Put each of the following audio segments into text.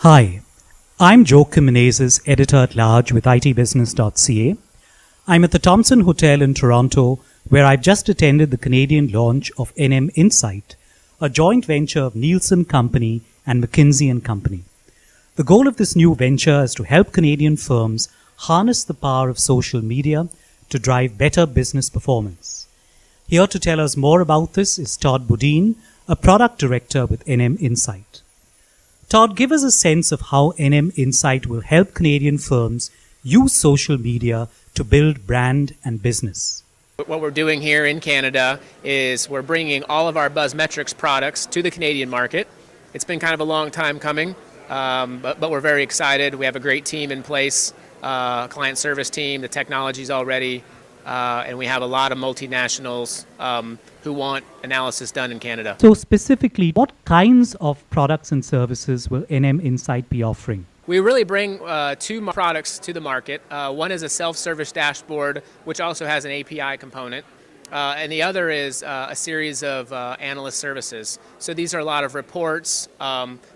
Hi, I'm Joe Menezes, Editor-at-Large with ITBusiness.ca. I'm at the Thomson Hotel in Toronto, where I've just attended the Canadian launch of NM Insight, a joint venture of Nielsen Company and McKinsey & Company. The goal of this new venture is to help Canadian firms harness the power of social media to drive better business performance. Here to tell us more about this is Todd Bodine, a product director with NM Insight. Todd, give us a sense of how NM Insight will help Canadian firms use social media to build brand and business. What we're doing here in Canada is we're bringing all of our BuzzMetrics products to the Canadian market. It's been kind of a long time coming, but we're very excited. We have a great team in place, client service team, the technology's all ready, and we have a lot of multinationals who want analysis done in Canada. So specifically, what kinds of products and services will NM Insight be offering? We really bring two products to the market. One is a self-service dashboard, which also has an API component. And the other is a series of analyst services. So these are a lot of reports,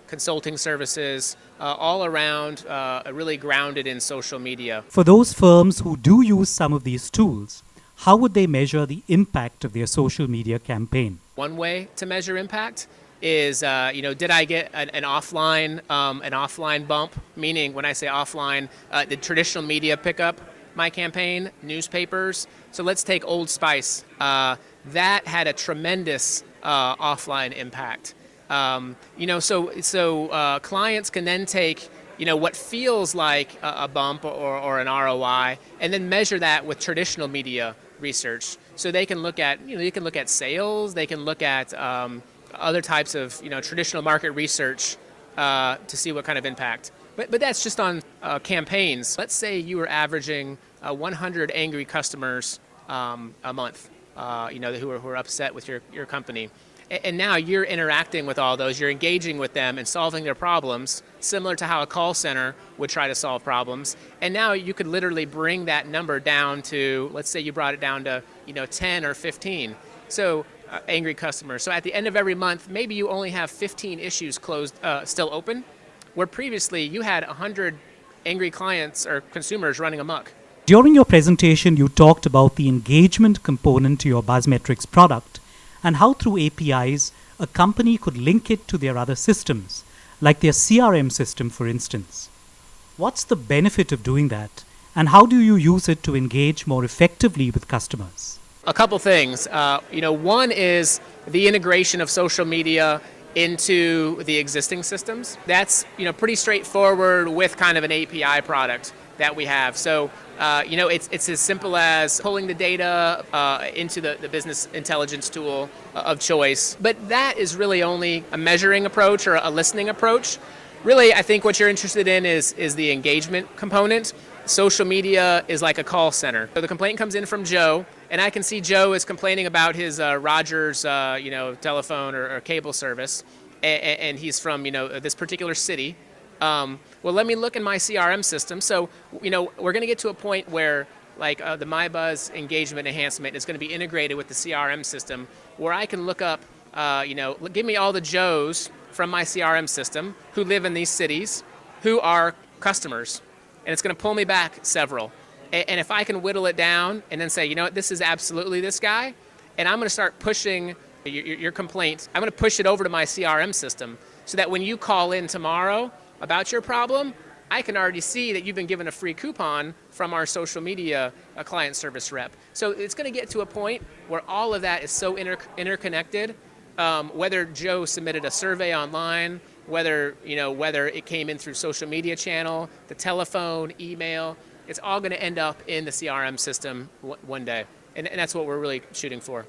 consulting services, all around, really grounded in social media. For those firms who do use some of these tools, how would they measure the impact of their social media campaign? One way to measure impact is, did I get an offline bump? Meaning, when I say offline, the traditional media pick up my campaign, newspapers. So let's take Old Spice. That had a tremendous offline impact. So clients can then take what feels like a bump or an ROI, and then measure that with traditional media research. So they can look at sales, they can look at other types of traditional market research to see what kind of impact. But that's just on campaigns. Let's say you were averaging 100 angry customers a month, who are upset with your company. And now you're interacting with all those, you're engaging with them and solving their problems, similar to how a call center would try to solve problems. And now you could literally bring that number down to, let's say you brought it down to 10 or 15. So angry customers. So at the end of every month, maybe you only have 15 issues closed, still open, where previously you had 100 angry clients or consumers running amok. During your presentation, you talked about the engagement component to your BuzzMetrics product and how through APIs, a company could link it to their other systems, like their CRM system, for instance. What's the benefit of doing that, and how do you use it to engage more effectively with customers? A couple things. One is the integration of social media into the existing systems. That's pretty straightforward with kind of an API product that we have. So it's as simple as pulling the data into the business intelligence tool of choice. But that is really only a measuring approach or a listening approach. Really, I think what you're interested in is the engagement component. Social media is like a call center. So the complaint comes in from Joe, and I can see Joe is complaining about his Rogers telephone or cable service, and he's from this particular city. Well, let me look in my CRM system. So, we're going to get to a point where the MyBuzz engagement enhancement is going to be integrated with the CRM system, where I can look up, give me all the Joes from my CRM system who live in these cities, who are customers. And it's going to pull me back several. And if I can whittle it down and then say, this is absolutely this guy, and I'm going to start pushing your complaint, I'm going to push it over to my CRM system so that when you call in tomorrow about your problem, I can already see that you've been given a free coupon from our social media client service rep. So it's going to get to a point where all of that is so interconnected, whether Joe submitted a survey online, whether it came in through social media channel, the telephone, email, it's all going to end up in the CRM system one day. And that's what we're really shooting for.